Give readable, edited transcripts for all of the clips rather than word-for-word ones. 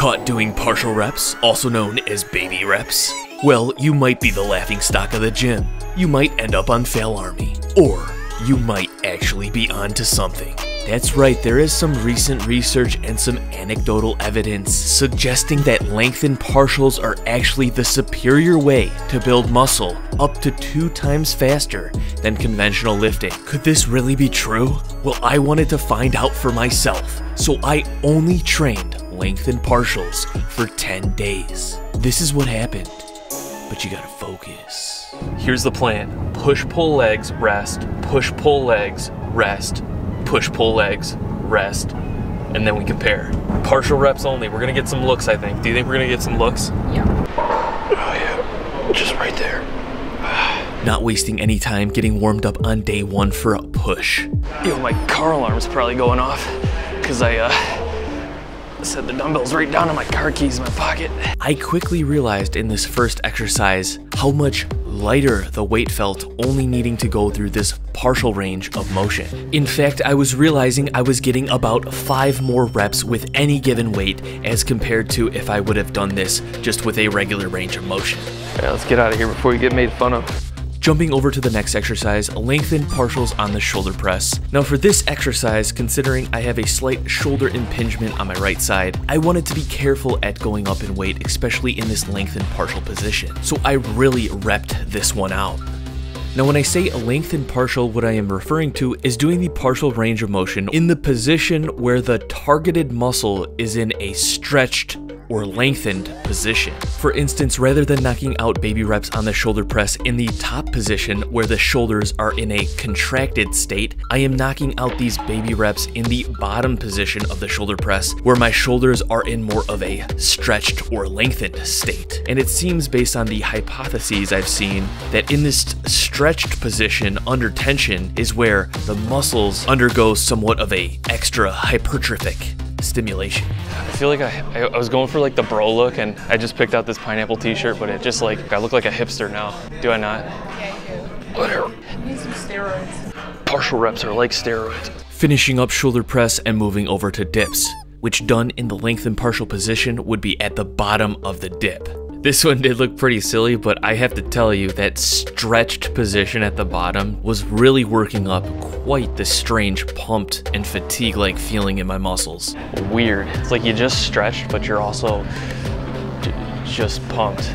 Caught doing partial reps, also known as baby reps? Well, you might be the laughingstock of the gym. You might end up on Fail Army. Or you might actually be onto something. That's right, there is some recent research and some anecdotal evidence suggesting that lengthened partials are actually the superior way to build muscle up to 2 times faster than conventional lifting. Could this really be true? Well, I wanted to find out for myself, so I only trained lengthened partials for 10 days. This is what happened, but you gotta focus. Here's the plan. Push-pull legs, rest, push-pull legs, rest, push-pull legs, rest, and then we compare. Partial reps only. We're gonna get some looks, I think. Do you think we're gonna get some looks? Yeah. Oh yeah, just right there. Not wasting any time getting warmed up on day 1 for a push. Yo, my car alarm's probably going off because I set the dumbbells right down to my car keys in my pocket. I quickly realized in this first exercise how much lighter the weight felt only needing to go through this partial range of motion. In fact, I was realizing I was getting about 5 more reps with any given weight as compared to if I would have done this just with a regular range of motion. Yeah, let's get out of here before we get made fun of. Jumping over to the next exercise, lengthen partials on the shoulder press. Now for this exercise, considering I have a slight shoulder impingement on my right side, I wanted to be careful at going up in weight, especially in this lengthened partial position. So I really repped this one out. Now when I say a lengthened partial, what I am referring to is doing the partial range of motion in the position where the targeted muscle is in a stretched or lengthened position. For instance, rather than knocking out baby reps on the shoulder press in the top position where the shoulders are in a contracted state, I am knocking out these baby reps in the bottom position of the shoulder press where my shoulders are in more of a stretched or lengthened state. And it seems, based on the hypotheses I've seen, that in this stretched position under tension is where the muscles undergo somewhat of a extra hypertrophic stimulation. I feel like I was going for like the bro look, and I just picked out this pineapple t-shirt, but it just like, I look like a hipster now. Do I not? Yeah, you do. Whatever. Need some steroids. Partial reps are like steroids. Finishing up shoulder press and moving over to dips, which done in the lengthened partial position would be at the bottom of the dip. This one did look pretty silly, but I have to tell you that stretched position at the bottom was really working up quite the strange pumped and fatigue-like feeling in my muscles. Weird. It's like you just stretched, but you're also just pumped.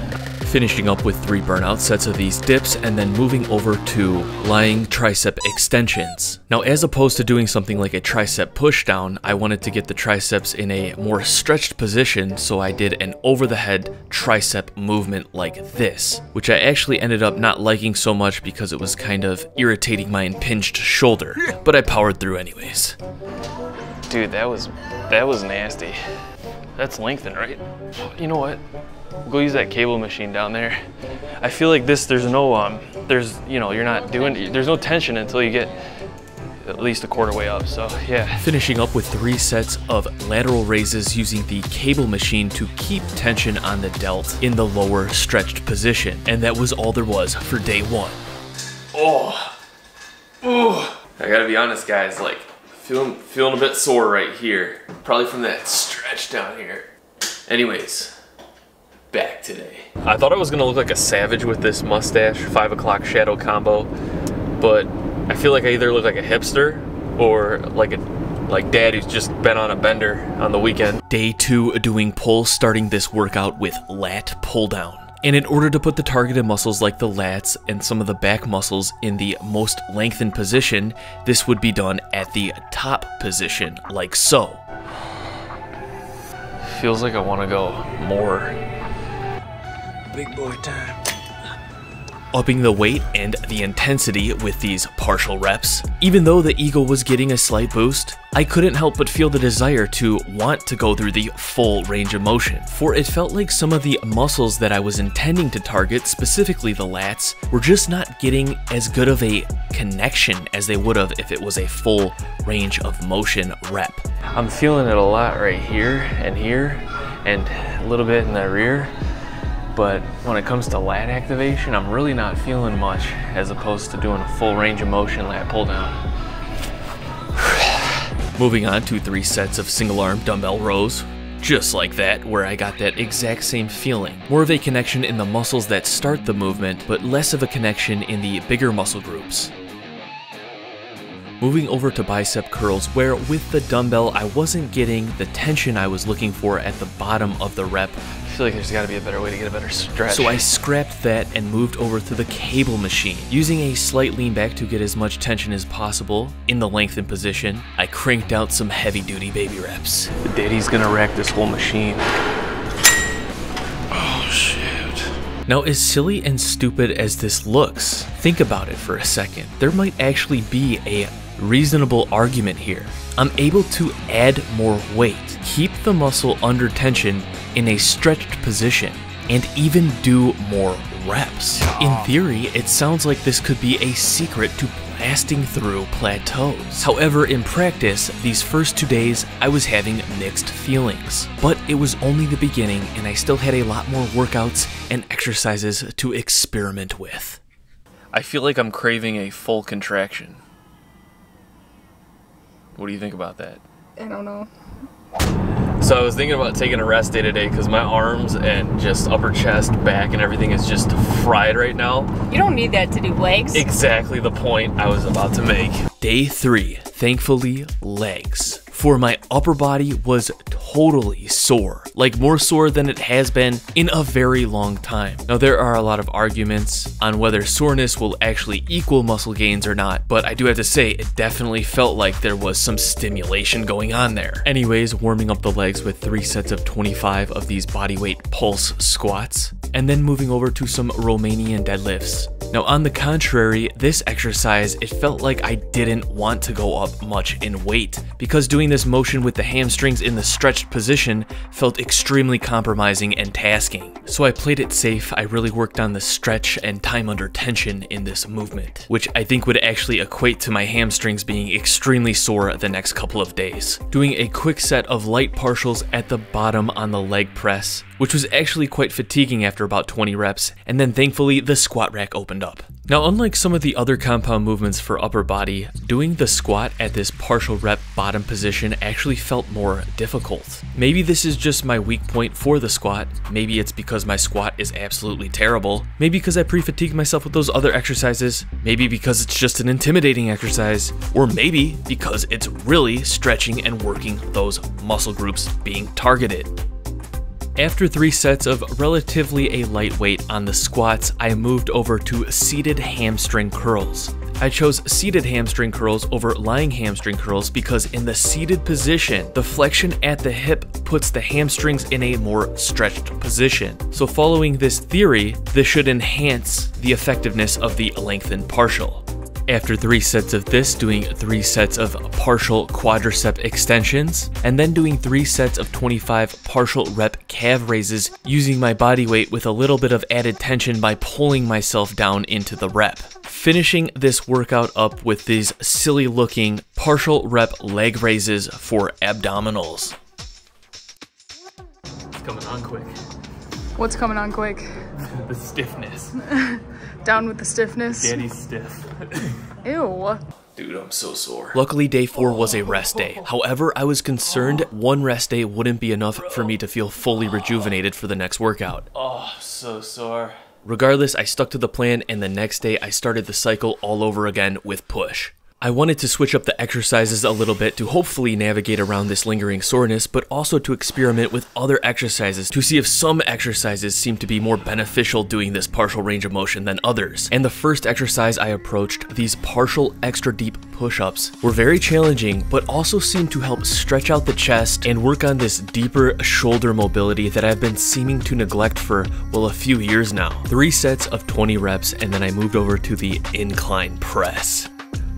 Finishing up with 3 burnout sets of these dips and then moving over to lying tricep extensions. Now, as opposed to doing something like a tricep pushdown, I wanted to get the triceps in a more stretched position, so I did an over the head tricep movement like this, which I actually ended up not liking so much because it was kind of irritating my impinged shoulder, but I powered through anyways. Dude, that was nasty. That's lengthened, right? You know what? We'll go use that cable machine down there. I feel like this, there's no, you're not doing, there's no tension until you get at least a quarter way up, so yeah. Finishing up with 3 sets of lateral raises using the cable machine to keep tension on the delt in the lower stretched position. And that was all there was for day 1. Oh, I gotta be honest, guys, like feeling a bit sore right here. Probably from that stretch down here. Anyways, back today. I thought I was gonna look like a savage with this mustache 5 o'clock shadow combo, but I feel like I either look like a hipster or like dad who's just been on a bender on the weekend. Day 2 doing pulls, starting this workout with lat pull down. And in order to put the targeted muscles like the lats and some of the back muscles in the most lengthened position, this would be done at the top position, like so. Feels like I want to go more. Big boy time. Upping the weight and the intensity with these partial reps. Even though the ego was getting a slight boost, I couldn't help but feel the desire to want to go through the full range of motion, for it felt like some of the muscles that I was intending to target, specifically the lats, were just not getting as good of a connection as they would have if it was a full range of motion rep. I'm feeling it a lot right here and a little bit in the rear. But when it comes to lat activation, I'm really not feeling much as opposed to doing a full range of motion lat pull down. Moving on to 3 sets of single arm dumbbell rows. Just like that, where I got that exact same feeling. More of a connection in the muscles that start the movement, but less of a connection in the bigger muscle groups. Moving over to bicep curls, where with the dumbbell I wasn't getting the tension I was looking for at the bottom of the rep. I feel like there's got to be a better way to get a better stretch. So I scrapped that and moved over to the cable machine. Using a slight lean back to get as much tension as possible in the lengthened position, I cranked out some heavy duty baby reps. Daddy's gonna rack this whole machine. Oh, shit. Now, as silly and stupid as this looks, think about it for a second. There might actually be a reasonable argument here. I'm able to add more weight, keep the muscle under tension in a stretched position, and even do more reps. In theory, it sounds like this could be a secret to blasting through plateaus. However, in practice, these first 2 days, I was having mixed feelings. But it was only the beginning, and I still had a lot more workouts and exercises to experiment with. I feel like I'm craving a full contraction. What do you think about that? I don't know. So I was thinking about taking a rest day today because my arms and just upper chest, back, and everything is just fried right now. You don't need that to do legs. Exactly the point I was about to make. Day 3, thankfully, legs. For my upper body was totally sore, like more sore than it has been in a very long time. Now there are a lot of arguments on whether soreness will actually equal muscle gains or not, but I do have to say it definitely felt like there was some stimulation going on there. Anyways, warming up the legs with 3 sets of 25 of these bodyweight pulse squats, and then moving over to some Romanian deadlifts. Now on the contrary, this exercise, it felt like I didn't want to go up much in weight, because doing this motion with the hamstrings in the stretched position felt extremely compromising and tasking. So I played it safe. I really worked on the stretch and time under tension in this movement, which I think would actually equate to my hamstrings being extremely sore the next couple of days. Doing a quick set of light partials at the bottom on the leg press, which was actually quite fatiguing after about 20 reps, and then thankfully the squat rack opened up. Now, unlike some of the other compound movements for upper body, doing the squat at this partial rep bottom position actually felt more difficult. Maybe this is just my weak point for the squat, maybe it's because my squat is absolutely terrible, maybe because I pre-fatigued myself with those other exercises, maybe because it's just an intimidating exercise, or maybe because it's really stretching and working those muscle groups being targeted. After 3 sets of relatively a lightweight on the squats, I moved over to seated hamstring curls. I chose seated hamstring curls over lying hamstring curls because in the seated position, the flexion at the hip puts the hamstrings in a more stretched position. So following this theory, this should enhance the effectiveness of the lengthened partial. After 3 sets of this, doing 3 sets of partial quadricep extensions, and then doing 3 sets of 25 partial rep calf raises using my body weight with a little bit of added tension by pulling myself down into the rep. Finishing this workout up with these silly looking partial rep leg raises for abdominals. It's coming on quick. What's coming on quick? The stiffness. Down with the stiffness. Daddy's stiff. Ew. Dude, I'm so sore. Luckily, day 4 was a rest day. However, I was concerned one rest day wouldn't be enough for me to feel fully rejuvenated for the next workout. Oh, so sore. Regardless, I stuck to the plan, and the next day I started the cycle all over again with push. I wanted to switch up the exercises a little bit to hopefully navigate around this lingering soreness, but also to experiment with other exercises to see if some exercises seem to be more beneficial doing this partial range of motion than others. And the first exercise I approached, these partial extra deep push-ups, were very challenging, but also seemed to help stretch out the chest and work on this deeper shoulder mobility that I've been seeming to neglect for, well, a few years now. 3 sets of 20 reps, and then I moved over to the incline press.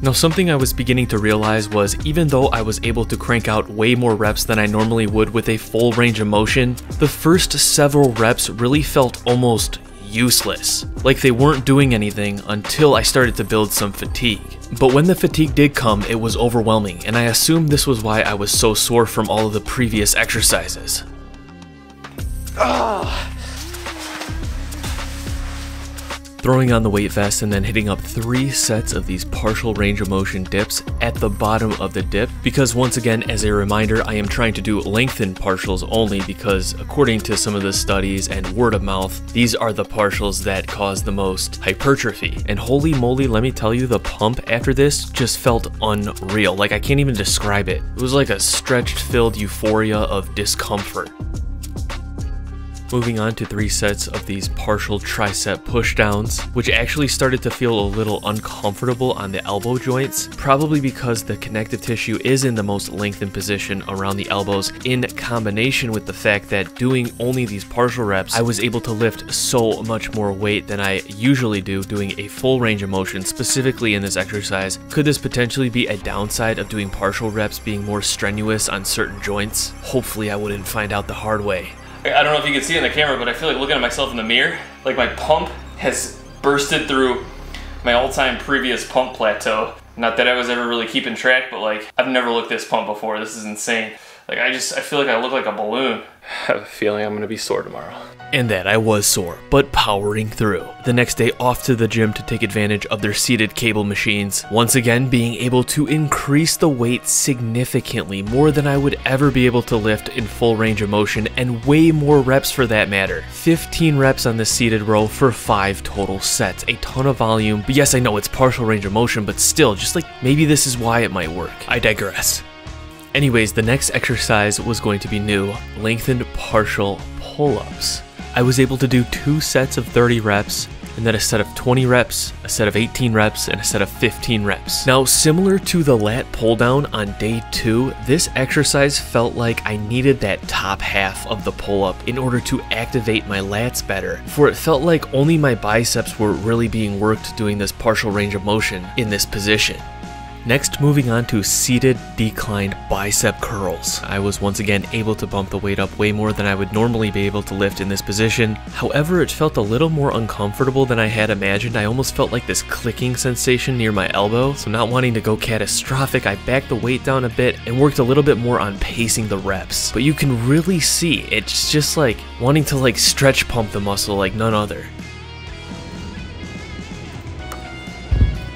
Now, something I was beginning to realize was even though I was able to crank out way more reps than I normally would with a full range of motion, the first several reps really felt almost useless, like they weren't doing anything until I started to build some fatigue. But when the fatigue did come, it was overwhelming, and I assumed this was why I was so sore from all of the previous exercises. throwing on the weight vest and then hitting up 3 sets of these partial range of motion dips at the bottom of the dip, because once again, as a reminder, I am trying to do lengthened partials only because according to some of the studies and word of mouth, these are the partials that cause the most hypertrophy. And holy moly, let me tell you, the pump after this just felt unreal. Like, I can't even describe it. It was like a stretched filled euphoria of discomfort. Moving on to 3 sets of these partial tricep pushdowns, which actually started to feel a little uncomfortable on the elbow joints, probably because the connective tissue is in the most lengthened position around the elbows, in combination with the fact that doing only these partial reps, I was able to lift so much more weight than I usually do doing a full range of motion, specifically in this exercise. Could this potentially be a downside of doing partial reps being more strenuous on certain joints? Hopefully I wouldn't find out the hard way. I don't know if you can see it in the camera, but I feel like looking at myself in the mirror, like my pump has bursted through my all-time previous pump plateau. Not that I was ever really keeping track, but like, I've never looked this pump before. This is insane. Like, I feel like I look like a balloon. I have a feeling I'm gonna be sore tomorrow. And that I was sore, but powering through. The next day, off to the gym to take advantage of their seated cable machines. Once again, being able to increase the weight significantly, more than I would ever be able to lift in full range of motion, and way more reps for that matter. 15 reps on the seated row for 5 total sets. A ton of volume. But yes, I know it's partial range of motion, but still, just like, maybe this is why it might work. I digress. Anyways, the next exercise was going to be new, lengthened partial pull-ups. I was able to do 2 sets of 30 reps, and then a set of 20 reps, a set of 18 reps, and a set of 15 reps. Now, similar to the lat pull down on day 2, this exercise felt like I needed that top half of the pull-up in order to activate my lats better, for it felt like only my biceps were really being worked doing this partial range of motion in this position. Next, moving on to seated declined bicep curls. I was once again able to bump the weight up way more than I would normally be able to lift in this position. However, it felt a little more uncomfortable than I had imagined. I almost felt like this clicking sensation near my elbow. So not wanting to go catastrophic, I backed the weight down a bit and worked a little bit more on pacing the reps. But you can really see it's just like wanting to like stretch pump the muscle like none other.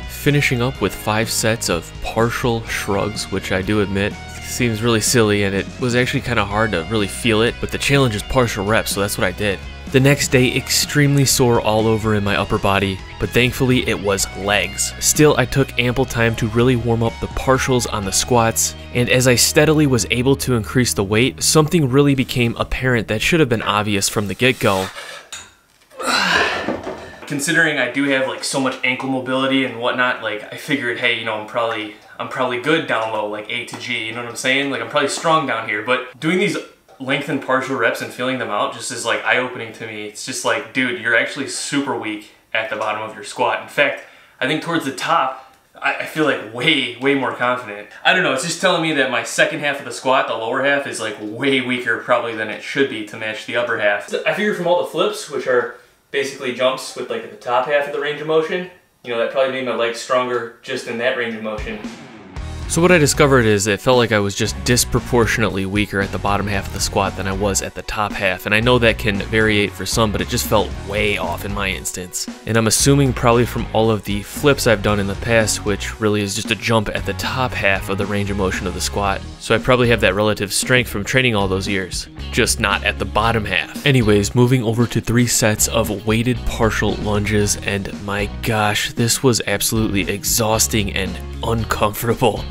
Finishing up with 5 sets of partial shrugs, which I do admit seems really silly, and it was actually kind of hard to really feel it, but the challenge is partial reps, so that's what I did. The next day, extremely sore all over in my upper body, but thankfully it was legs. Still, I took ample time to really warm up the partials on the squats, and as I steadily was able to increase the weight, something really became apparent that should have been obvious from the get-go. Considering I do have like so much ankle mobility and whatnot, like I figured, hey, you know, I'm probably good down low, like A to G, you know what I'm saying? Like I'm probably strong down here, but doing these lengthened partial reps and feeling them out just is like eye-opening to me. It's just like, dude, you're actually super weak at the bottom of your squat. In fact, I think towards the top, I feel like way more confident. I don't know, it's just telling me that my second half of the squat, the lower half, is like way weaker probably than it should be to match the upper half. I figured from all the flips, which are basically jumps with like the top half of the range of motion, you know, that probably made my legs stronger just in that range of motion. So what I discovered is it felt like I was just disproportionately weaker at the bottom half of the squat than I was at the top half, and I know that can variate for some, but it just felt way off in my instance. And I'm assuming probably from all of the flips I've done in the past, which really is just a jump at the top half of the range of motion of the squat. So I probably have that relative strength from training all those years, just not at the bottom half. Anyways, moving over to 3 sets of weighted partial lunges, and my gosh, this was absolutely exhausting and uncomfortable.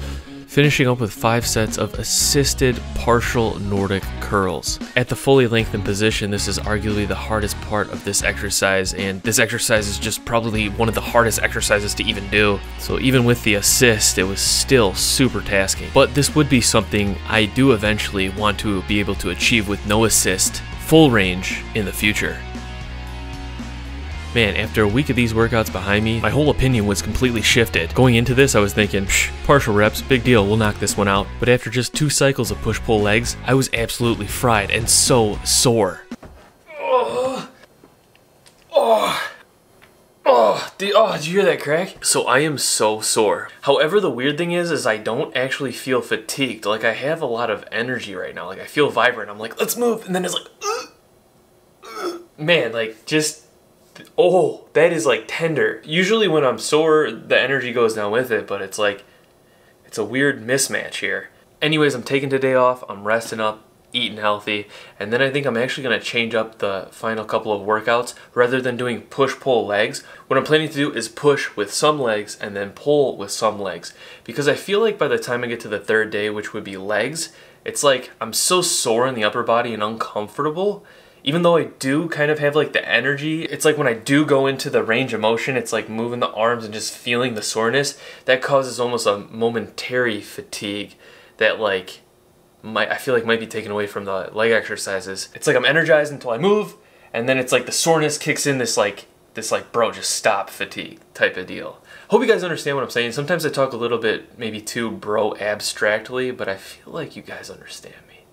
Finishing up with 5 sets of assisted partial Nordic curls. At the fully lengthened position, this is arguably the hardest part of this exercise, and this exercise is just probably one of the hardest exercises to even do. So even with the assist, it was still super tasking. But this would be something I do eventually want to be able to achieve with no assist, full range in the future. Man, after a week of these workouts behind me, my whole opinion was completely shifted. Going into this, I was thinking, partial reps, big deal, we'll knock this one out. But after just 2 cycles of push-pull legs, I was absolutely fried and so sore. Did you hear that crack? So I am so sore. However, the weird thing is I don't actually feel fatigued. Like, I have a lot of energy right now. Like, I feel vibrant. I'm like, let's move. And then it's like, man, like, just Oh, that is like tender. Usually when I'm sore, the energy goes down with it, but it's like, it's a weird mismatch here. Anyways, I'm taking today off, I'm resting up, eating healthy, and then I think I'm actually gonna change up the final couple of workouts. Rather than doing push-pull legs, what I'm planning to do is push with some legs and then pull with some legs. Because I feel like by the time I get to the third day, which would be legs, it's like I'm so sore in the upper body and uncomfortable. Even though I do kind of have like the energy, it's like when I do go into the range of motion, it's like moving the arms and just feeling the soreness. That causes almost a momentary fatigue that like I feel like might be taken away from the leg exercises. It's like I'm energized until I move, and then it's like the soreness kicks in, this like bro, just stop fatigue type of deal. Hope you guys understand what I'm saying. Sometimes I talk a little bit maybe too bro abstractly, but I feel like you guys understand me.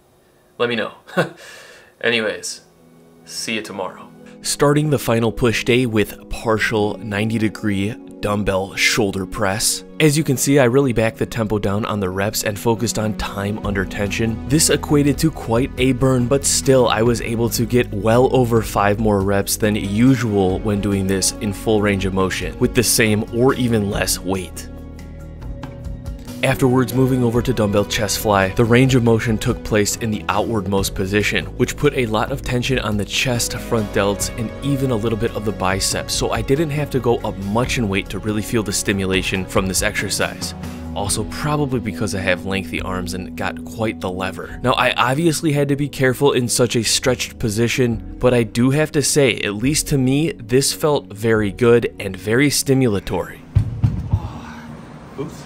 Let me know. Anyways, see you tomorrow. Starting the final push day with partial 90-degree dumbbell shoulder press. As you can see, I really backed the tempo down on the reps and focused on time under tension. This equated to quite a burn, but still I was able to get well over 5 more reps than usual when doing this in full range of motion with the same or even less weight. Afterwards, moving over to dumbbell chest fly, the range of motion took place in the outwardmost position, which put a lot of tension on the chest, front delts, and even a little bit of the biceps, so I didn't have to go up much in weight to really feel the stimulation from this exercise. Also, probably because I have lengthy arms and got quite the lever. Now, I obviously had to be careful in such a stretched position, but I do have to say, at least to me, this felt very good and very stimulatory. Oops.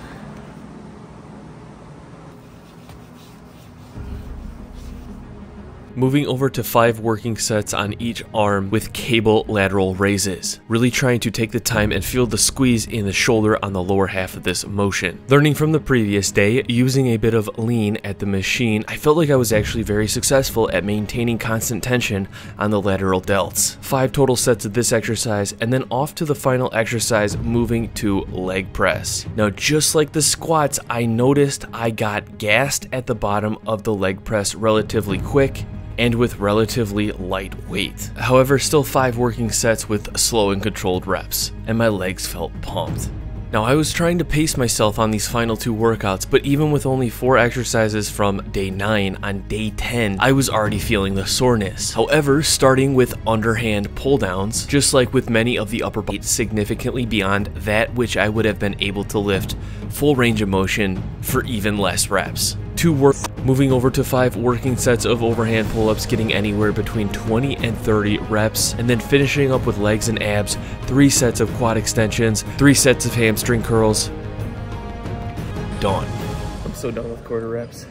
Moving over to 5 working sets on each arm with cable lateral raises. Really trying to take the time and feel the squeeze in the shoulder on the lower half of this motion. Learning from the previous day, using a bit of lean at the machine, I felt like I was actually very successful at maintaining constant tension on the lateral delts. 5 total sets of this exercise, and then off to the final exercise, moving to leg press. Now, just like the squats, I noticed I got gassed at the bottom of the leg press relatively quick, and with relatively light weight. However, still 5 working sets with slow and controlled reps, and my legs felt pumped. Now, I was trying to pace myself on these final 2 workouts, but even with only 4 exercises from day 9, on day 10, I was already feeling the soreness. However, starting with underhand pull downs, just like with many of the upper body, significantly beyond that which I would have been able to lift full range of motion for even less reps. Moving over to 5 working sets of overhand pull-ups, getting anywhere between 20 and 30 reps, and then finishing up with legs and abs, 3 sets of quad extensions, 3 sets of hamstring curls. Done. I'm so done with quarter reps.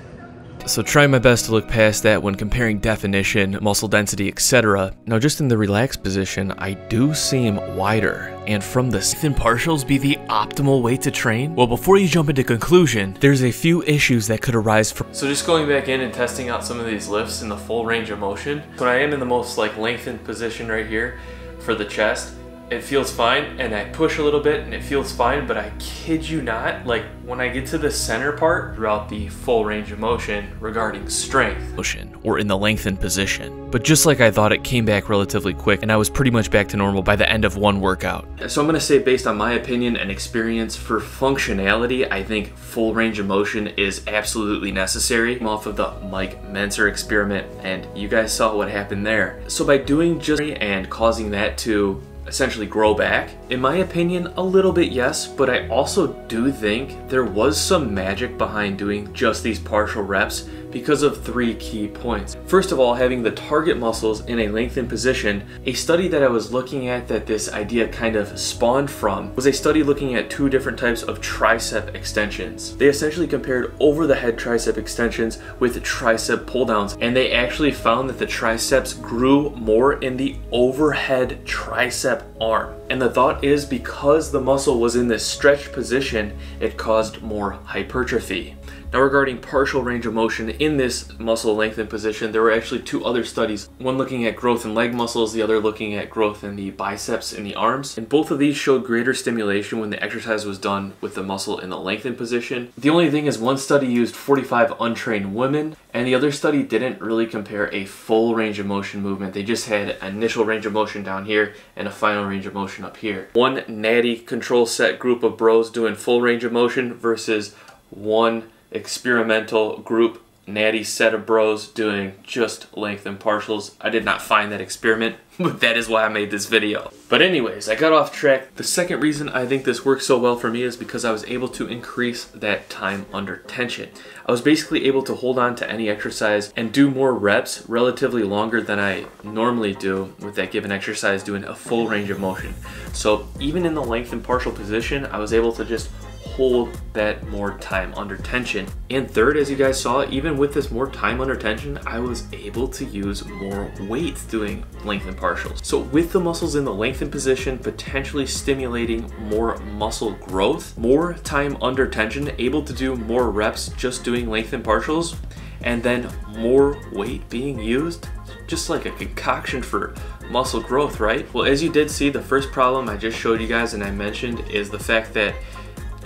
So try my best to look past that when comparing definition, muscle density, etc. Now just in the relaxed position, I do seem wider. And from the thin partials be the optimal way to train? Well, before you jump into conclusion, there's a few issues that could arise from. So just going back in and testing out some of these lifts in the full range of motion. When I am in the most like lengthened position right here for the chest, it feels fine, and I push a little bit and it feels fine, but I kid you not, like when I get to the center part throughout the full range of motion regarding strength motion or in the lengthened position. But just like I thought, it came back relatively quick and I was pretty much back to normal by the end of 1 workout. So I'm gonna say, based on my opinion and experience, for functionality, I think full range of motion is absolutely necessary. I'm off of the Mike Mentzer experiment and you guys saw what happened there. So by doing just and causing that to essentially grow back, in my opinion, a little bit yes, but I also do think there was some magic behind doing just these partial reps because of 3 key points. First of all, having the target muscles in a lengthened position. A study that I was looking at that this idea kind of spawned from was a study looking at 2 different types of tricep extensions. They essentially compared over the head tricep extensions with tricep pull downs, and they actually found that the triceps grew more in the overhead tricep arm. And the thought is, because the muscle was in this stretched position, it caused more hypertrophy. Now regarding partial range of motion in this muscle lengthen position, there were actually 2 other studies, one looking at growth in leg muscles, the other looking at growth in the biceps and the arms, and both of these showed greater stimulation when the exercise was done with the muscle in the lengthen position. The only thing is one study used 45 untrained women, and the other study didn't really compare a full range of motion movement. They just had initial range of motion down here and a final range of motion up here. One natty control set group of bros doing full range of motion versus one experimental group natty set of bros doing just lengthen partials. I did not find that experiment, but that is why I made this video. But anyways, I got off track. The second reason I think this works so well for me is because I was able to increase that time under tension. I was basically able to hold on to any exercise and do more reps relatively longer than I normally do with that given exercise doing a full range of motion. So even in the lengthen partial position, I was able to just hold that more time under tension. And third, as you guys saw, even with this more time under tension, I was able to use more weight doing lengthen partials. So with the muscles in the lengthen position, potentially stimulating more muscle growth, more time under tension, able to do more reps just doing lengthen partials, and then more weight being used, just like a concoction for muscle growth, right? Well, as you did see, the first problem I just showed you guys and I mentioned is the fact that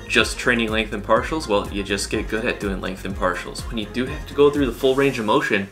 just training lengthen partials, well, you just get good at doing lengthen partials. When you do have to go through the full range of motion,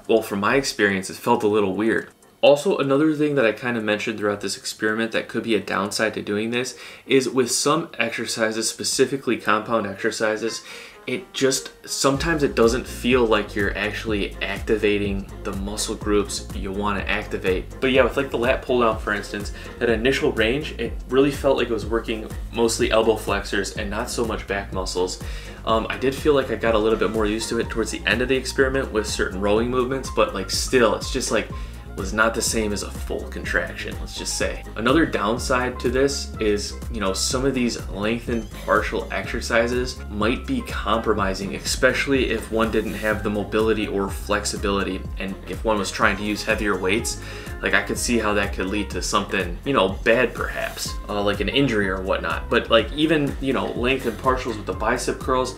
well, from my experience, it felt a little weird. Also, another thing that I kind of mentioned throughout this experiment that could be a downside to doing this is with some exercises, specifically compound exercises, it just, sometimes it doesn't feel like you're actually activating the muscle groups you want to activate. But yeah, with like the lat pull down, for instance, that initial range, it really felt like it was working mostly elbow flexors and not so much back muscles. I did feel like I got a little bit more used to it towards the end of the experiment with certain rowing movements, but like still, it's just like, was not the same as a full contraction, let's just say. Another downside to this is, you know, some of these lengthened partial exercises might be compromising, especially if one didn't have the mobility or flexibility, and if one was trying to use heavier weights. Like, I could see how that could lead to something, you know, bad perhaps, like an injury or whatnot. But like even, you know, lengthened partials with the bicep curls,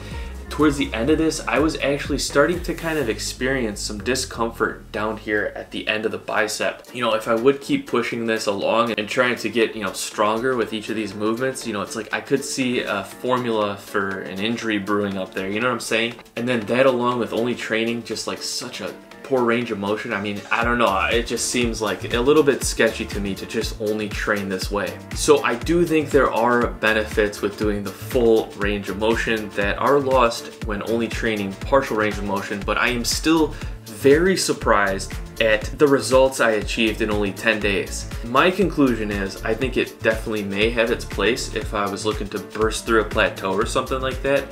towards the end of this, I was actually starting to kind of experience some discomfort down here at the end of the bicep. You know, if I would keep pushing this along and trying to get, you know, stronger with each of these movements, you know, it's like I could see a formula for an injury brewing up there, you know what I'm saying? And then that along with only training just like such a poor range of motion, I mean, I don't know, it just seems like a little bit sketchy to me to just only train this way. So I do think there are benefits with doing the full range of motion that are lost when only training partial range of motion, but I am still very surprised at the results I achieved in only 10 days. My conclusion is I think it definitely may have its place if I was looking to burst through a plateau or something like that,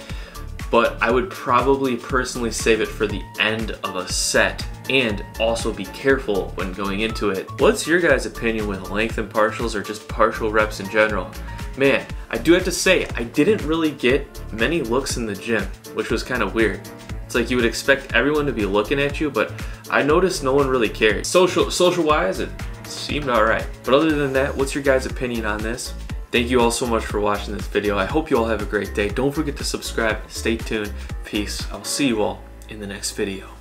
but I would probably personally save it for the end of a set and also be careful when going into it. What's your guys' opinion with lengthen partials or just partial reps in general? Man, I do have to say, I didn't really get many looks in the gym, which was kind of weird. It's like you would expect everyone to be looking at you, but I noticed no one really cared. Social-wise, it seemed alright. But other than that, what's your guys' opinion on this? Thank you all so much for watching this video. I hope you all have a great day. Don't forget to subscribe. Stay tuned. Peace. I'll see you all in the next video.